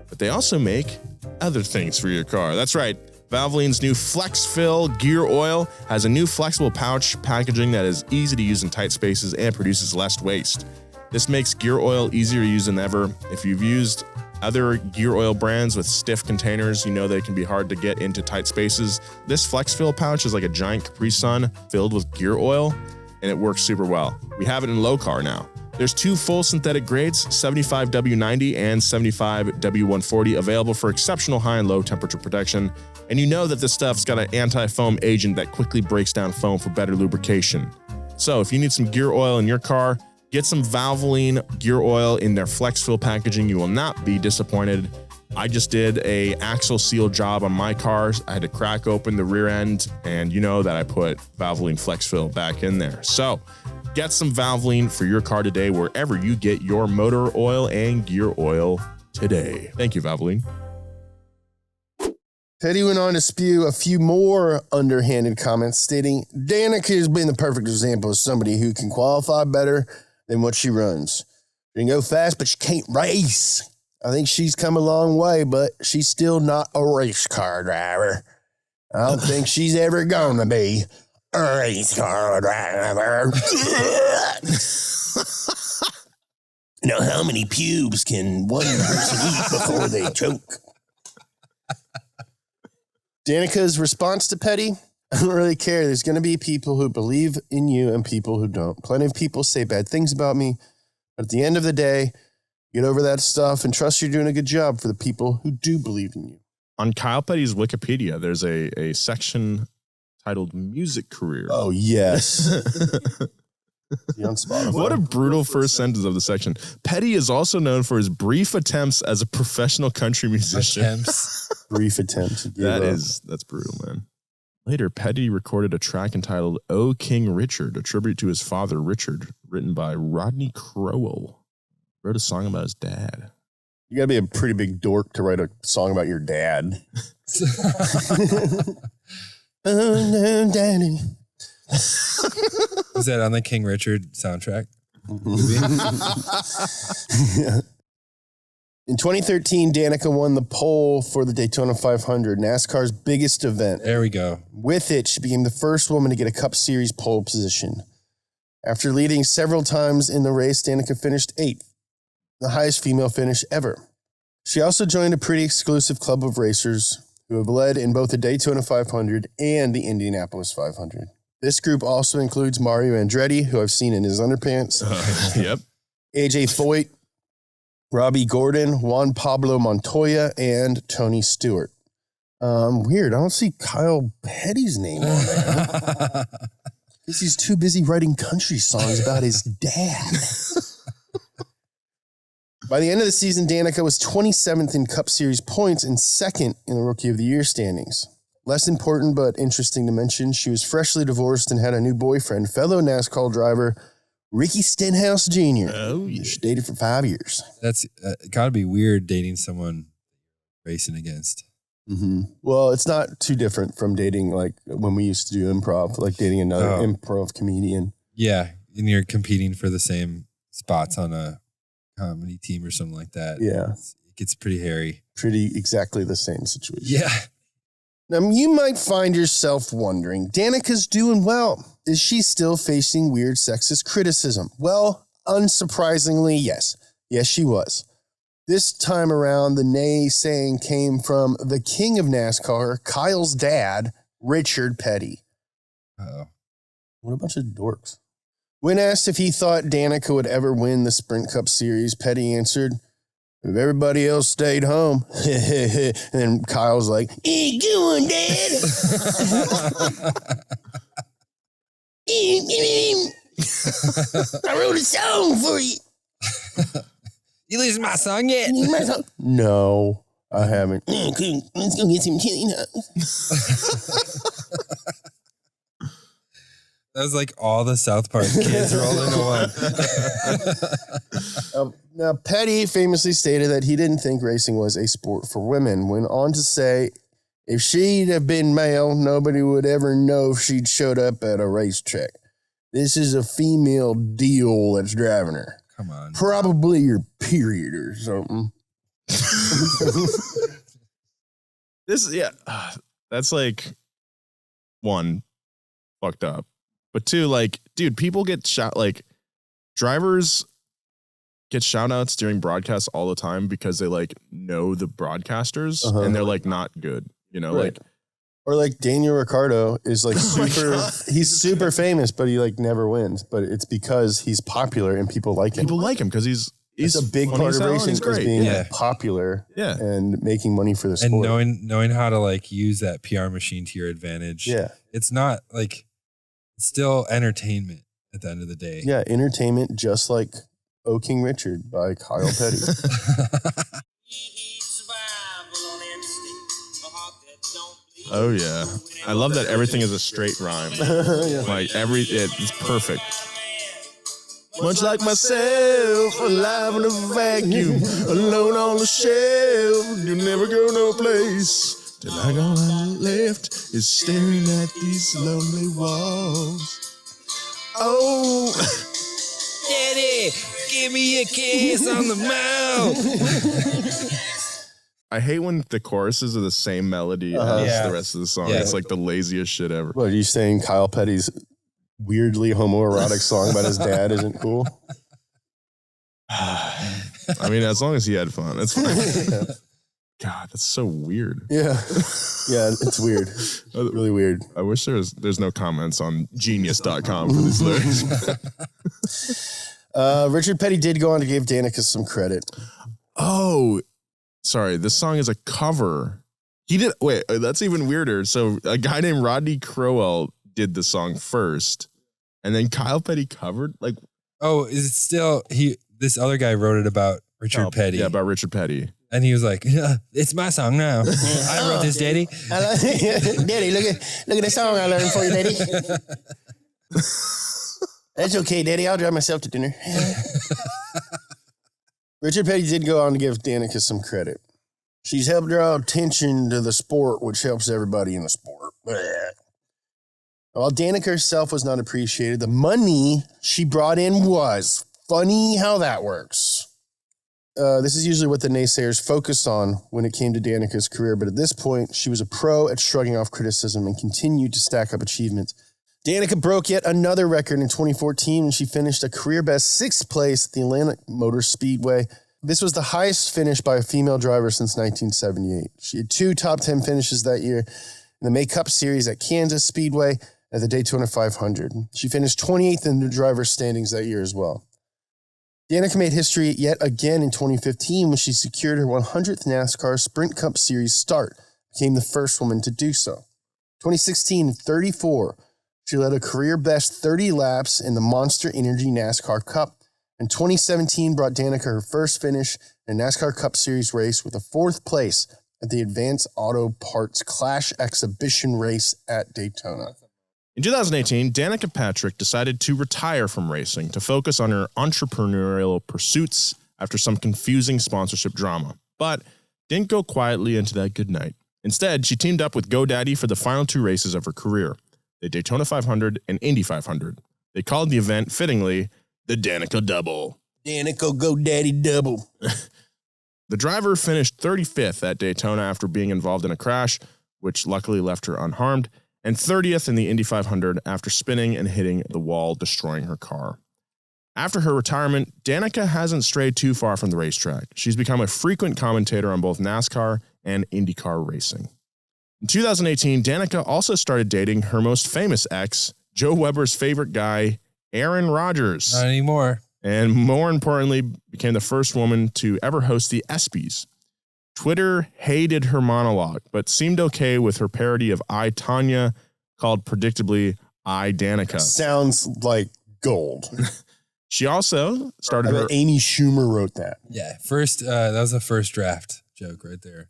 but they also make other things for your car. That's right. Valvoline's new Flex Fill Gear Oil has a new flexible pouch packaging that is easy to use in tight spaces and produces less waste. This makes gear oil easier to use than ever. If you've used other gear oil brands with stiff containers, you know they can be hard to get into tight spaces. This Flex Fill pouch is like a giant Capri Sun filled with gear oil, and it works super well. We have it in low car now. There's two full synthetic grades, 75W90 and 75W140, available for exceptional high and low temperature protection. And you know that this stuff's got an anti-foam agent that quickly breaks down foam for better lubrication. So if you need some gear oil in your car, get some Valvoline gear oil in their Flex Fill packaging. You will not be disappointed. I just did a axle seal job on my cars. I had to crack open the rear end, and you know that I put Valvoline Flex Fill back in there. So get some Valvoline for your car today, wherever you get your motor oil and gear oil today. Thank you, Valvoline. Petty went on to spew a few more underhanded comments, stating, Danica has been the perfect example of somebody who can qualify better than what she runs. She can go fast, but she can't race. I think she's come a long way, but she's still not a race car driver. I don't think she's ever gonna be a race car driver. Now, how many pubes can one person eat before they choke? Danica's response to Petty, I don't really care. There's going to be people who believe in you and people who don't. Plenty of people say bad things about me. But at the end of the day, get over that stuff and trust you're doing a good job for the people who do believe in you. On Kyle Petty's Wikipedia, there's a section titled Music Career. Oh, yes. On Spotify. What a brutal first sentence of the section. Petty is also known for his brief attempts as a professional country musician. Brief attempts. That's brutal, man. Later, Petty recorded a track entitled "O King Richard," a tribute to his father, Richard, written by Rodney Crowell. Wrote a song about his dad. You gotta be a pretty big dork to write a song about your dad. Oh, no, daddy. Is that on the King Richard soundtrack? Yeah. In 2013, Danica won the pole for the Daytona 500, NASCAR's biggest event. There we go. With it, she became the first woman to get a Cup Series pole position. After leading several times in the race, Danica finished 8th, the highest female finish ever. She also joined a pretty exclusive club of racers who have led in both the Daytona 500 and the Indianapolis 500. This group also includes Mario Andretti, who I've seen in his underpants. Yep. AJ Foyt, Robbie Gordon, Juan Pablo Montoya, and Tony Stewart. Weird. I don't see Kyle Petty's name on there. Because he's too busy writing country songs about his dad. By the end of the season, Danica was 27th in Cup Series points and 2nd in the Rookie of the Year standings. Less important but interesting to mention, she was freshly divorced and had a new boyfriend, fellow NASCAR driver Ricky Stenhouse Jr. Oh, yeah. She dated for 5 years. That's gotta be weird dating someone racing against. Mm-hmm. Well, it's not too different from dating like when we used to do improv, like dating another improv comedian. Yeah, and you're competing for the same spots on a comedy team or something like that. Yeah. It gets pretty hairy. Pretty exactly the same situation. Yeah. Now, you might find yourself wondering, Danica's doing well. Is she still facing weird sexist criticism? Well, unsurprisingly, yes. Yes, she was. This time around, the naysaying came from the king of NASCAR, Kyle's dad, Richard Petty. Uh-oh. What a bunch of dorks. When asked if he thought Danica would ever win the Sprint Cup Series, Petty answered, if everybody else stayed home. And then Kyle's like, hey, go on, Dad. I wrote a song for you. You listen to my song yet? No, I haven't. Let's go get some chili nuts. That was like all the South Park kids rolled into one. Now, Petty famously stated that he didn't think racing was a sport for women. Went on to say, if she'd have been male, nobody would ever know if she'd showed up at a racetrack. This is a female deal that's driving her. Come on. Probably your period or something. That's like, one, fucked up. But two, like, dude, people get shot, like, drivers get shout outs during broadcasts all the time because they, like, know the broadcasters and they're, like, not good, you know? Right. Like, or like Daniel Ricciardo is like he's super famous, but he like never wins. But it's because he's popular and people like him. People like him because he's a big part of racing is being popular Yeah. and making money for the sport. And knowing how to like use that PR machine to your advantage. Yeah. It's not like, it's still entertainment at the end of the day. Yeah, entertainment just like O King Richard by Kyle Petty. Oh yeah, I love that everything is a straight rhyme. Like it's perfect. Much like myself, alive in a vacuum, alone on the shelf. You never go no place. Till I go left is staring at these lonely walls. Oh, Daddy, give me a kiss on the mouth. I hate when the choruses are the same melody as the rest of the song. Yeah. It's like the laziest shit ever. What are you saying? Kyle Petty's weirdly homoerotic song about his dad isn't cool? I mean, as long as he had fun, that's fine. God, that's so weird. Yeah, it's weird. Really weird. I wish there's no comments on genius.com for these lyrics. Richard Petty did go on to give Danica some credit. Oh, sorry. This song is a cover. That's even weirder. So a guy named Rodney Crowell did the song first, and then Kyle Petty covered. Like, oh, is it still this other guy wrote it about Richard Petty. Yeah, about Richard Petty. And he was like, it's my song now. I wrote this, Daddy. Daddy, look at the song I learned for you, Daddy. That's okay, Daddy. I'll drive myself to dinner. Richard Petty did go on to give Danica some credit. She's helped draw attention to the sport, which helps everybody in the sport. While Danica herself was not appreciated, the money she brought in was. Funny how that works. This is usually what the naysayers focused on when it came to Danica's career, but at this point, she was a pro at shrugging off criticism and continued to stack up achievements. Danica broke yet another record in 2014 when she finished a career-best 6th place at the Atlanta Motor Speedway. This was the highest finish by a female driver since 1978. She had 2 top 10 finishes that year in the May Cup Series at Kansas Speedway at the Daytona 500. She finished 28th in the driver's standings that year as well. Danica made history yet again in 2015 when she secured her 100th NASCAR Sprint Cup Series start, became the first woman to do so. 2016, 34, she led a career-best 30 laps in the Monster Energy NASCAR Cup, and 2017 brought Danica her first finish in a NASCAR Cup Series race with a 4th place at the Advanced Auto Parts Clash Exhibition race at Daytona. In 2018, Danica Patrick decided to retire from racing to focus on her entrepreneurial pursuits after some confusing sponsorship drama, but didn't go quietly into that good night. Instead, she teamed up with GoDaddy for the final 2 races of her career, the Daytona 500 and Indy 500. They called the event, fittingly, the Danica Double. Danica GoDaddy Double. The driver finished 35th at Daytona after being involved in a crash, which luckily left her unharmed, and 30th in the Indy 500 after spinning and hitting the wall, destroying her car. After her retirement, Danica hasn't strayed too far from the racetrack. She's become a frequent commentator on both NASCAR and IndyCar racing. In 2018, Danica also started dating her most famous ex, Joe Weber's favorite guy, Aaron Rodgers. Not anymore. And more importantly, became the first woman to ever host the ESPYs. Twitter hated her monologue, but seemed okay with her parody of I, Tanya, called predictably I, Danica. Sounds like gold. She also started I bet Amy Schumer wrote that. Yeah, that was the first draft joke right there.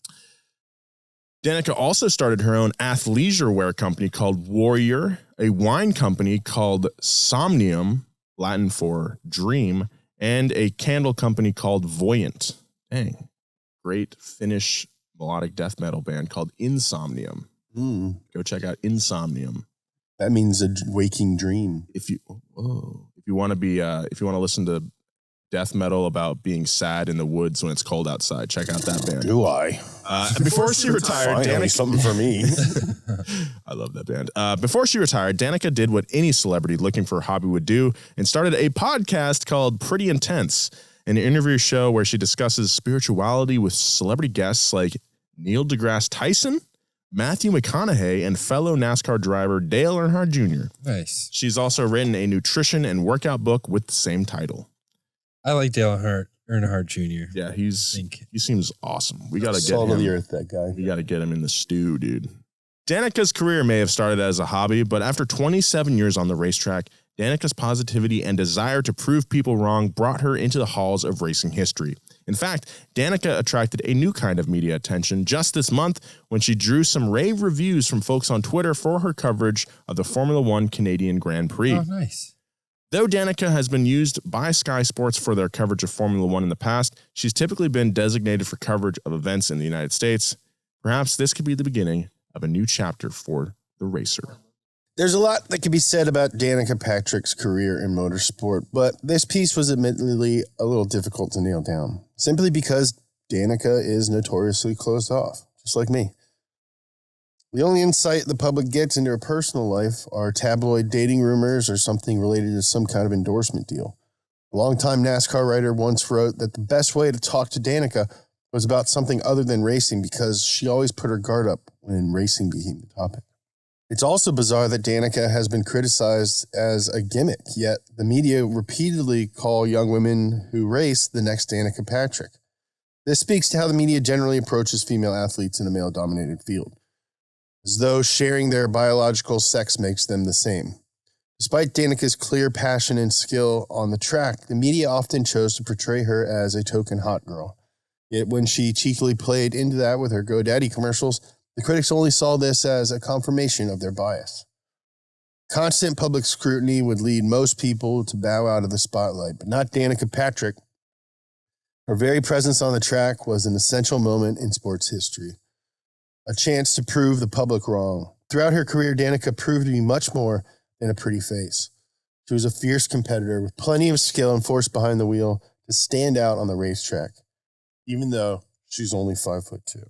Danica also started her own athleisure wear company called Warrior, a wine company called Somnium, Latin for dream, and a candle company called Voyant. Dang. Great Finnish melodic death metal band called Insomnium. Go check out Insomnium. That means a waking dream. If you want to listen to death metal about being sad in the woods when it's cold outside. Check out that band. Do I? Before she retired, Finally, something for me. I love that band. Before she retired, Danica did what any celebrity looking for a hobby would do and started a podcast called Pretty Intense, an interview show where she discusses spirituality with celebrity guests like Neil deGrasse Tyson, Matthew McConaughey, and fellow NASCAR driver Dale Earnhardt Jr. Nice. She's also written a nutrition and workout book with the same title. I like Dale Earnhardt Jr. Yeah, he seems awesome. We got to get Salt him. of the earth, that guy. We got to get him in the stew, dude. Danica's career may have started as a hobby, but after 27 years on the racetrack, Danica's positivity and desire to prove people wrong brought her into the halls of racing history. In fact, Danica attracted a new kind of media attention just this month when she drew some rave reviews from folks on Twitter for her coverage of the Formula One Canadian Grand Prix. Oh, nice. Though Danica has been used by Sky Sports for their coverage of Formula One in the past, she's typically been designated for coverage of events in the United States. Perhaps this could be the beginning of a new chapter for the racer. There's a lot that could be said about Danica Patrick's career in motorsport, but this piece was admittedly a little difficult to nail down, simply because Danica is notoriously closed off, just like me. The only insight the public gets into her personal life are tabloid dating rumors or something related to some kind of endorsement deal. A longtime NASCAR writer once wrote that the best way to talk to Danica was about something other than racing because she always put her guard up when racing became the topic. It's also bizarre that Danica has been criticized as a gimmick, yet the media repeatedly call young women who race the next Danica Patrick. This speaks to how the media generally approaches female athletes in a male-dominated field, as though sharing their biological sex makes them the same. Despite Danica's clear passion and skill on the track, the media often chose to portray her as a token hot girl. Yet when she cheekily played into that with her GoDaddy commercials, the critics only saw this as a confirmation of their bias. Constant public scrutiny would lead most people to bow out of the spotlight, but not Danica Patrick. Her very presence on the track was an essential moment in sports history, a chance to prove the public wrong. Throughout her career, Danica proved to be much more than a pretty face. She was a fierce competitor with plenty of skill and force behind the wheel to stand out on the racetrack, even though she's only 5'2".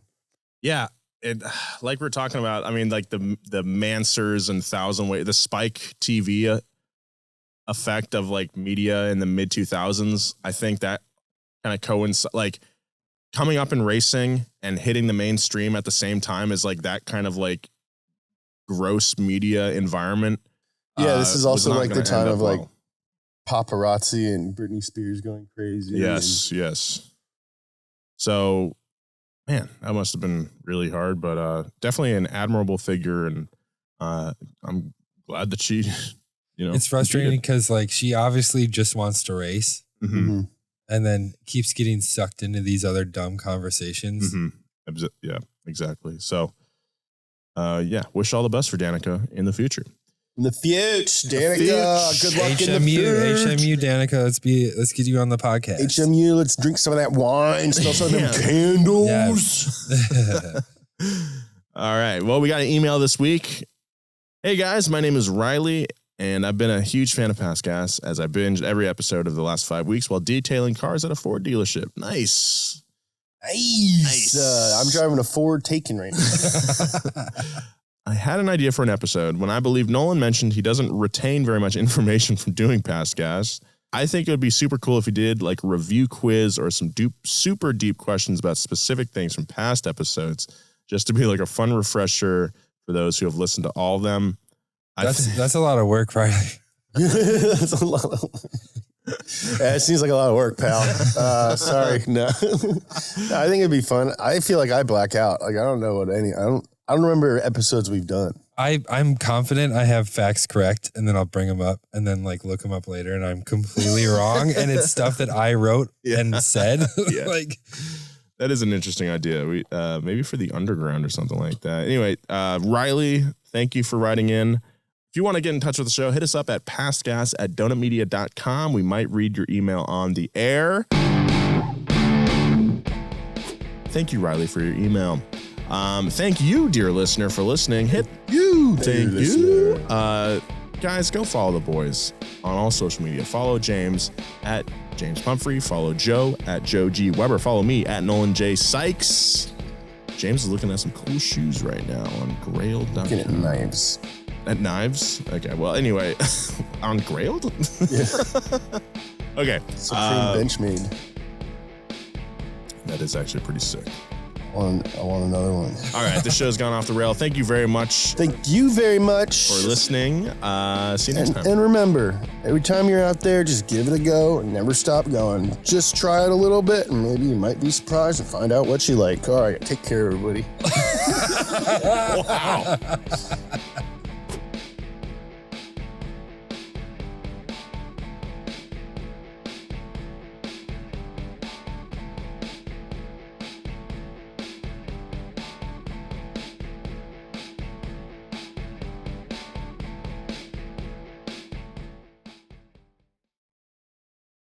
Yeah. It, like we're talking about, I mean, like the Mansers and Thousand Way, the Spike TV effect of like media in the mid 2000s. I think that kind of coincides, like coming up in racing and hitting the mainstream at the same time is like that kind of like gross media environment. Yeah, this is also like the time of like paparazzi and Britney Spears going crazy. Yes. So, man, that must have been really hard, but definitely an admirable figure, and I'm glad that she, it's frustrating because like she obviously just wants to race, mm-hmm. and then keeps getting sucked into these other dumb conversations. Mm-hmm. Yeah, exactly. So, wish all the best for Danica in the future. In the future, Danica. Good luck in the future. HMU, Danica. Let's get you on the podcast. HMU, let's drink some of that wine. Smell some of them candles. Yes. All right. Well, we got an email this week. Hey guys, my name is Riley, and I've been a huge fan of PASTGAS as I binged every episode of the last 5 weeks while detailing cars at a Ford dealership. Nice. I'm driving a Ford Taken right now. I had an idea for an episode when I believe Nolan mentioned he doesn't retain very much information from doing PASTGAS. I think it would be super cool if he did like a review quiz or some super deep questions about specific things from past episodes, just to be like a fun refresher for those who have listened to all of them. That's a lot of work, Riley. That's a lot of yeah, it seems like a lot of work, pal. Sorry. No. I think it'd be fun. I feel like I black out. Like I don't know what I don't remember episodes we've done. I'm confident I have facts correct, and then I'll bring them up and then like look them up later, and I'm completely wrong, and it's stuff that I wrote and said. Yeah. Like that is an interesting idea. We maybe for the underground or something like that. Anyway, Riley, thank you for writing in. If you want to get in touch with the show, hit us up at pastgas@donutmedia.com. We might read your email on the air. Thank you, Riley, for your email. Thank you, dear listener, for listening. Thank you. Guys, go follow the boys on all social media. Follow James at James Pumphrey. Follow Joe at Joe G. Weber. Follow me at Nolan J. Sykes. James is looking at some cool shoes right now on Grailed.com. Looking at knives. At knives? Okay, well, anyway, on Grailed? Yeah. Okay. Supreme Benchmade. That is actually pretty sick. I want another one. All right, the show's gone off the rail. Thank you very much Thank you very much for listening. See you next time. And remember, every time you're out there, just give it a go and never stop going. Just try it a little bit, and maybe you might be surprised and find out what you like. All right, take care, everybody. Wow.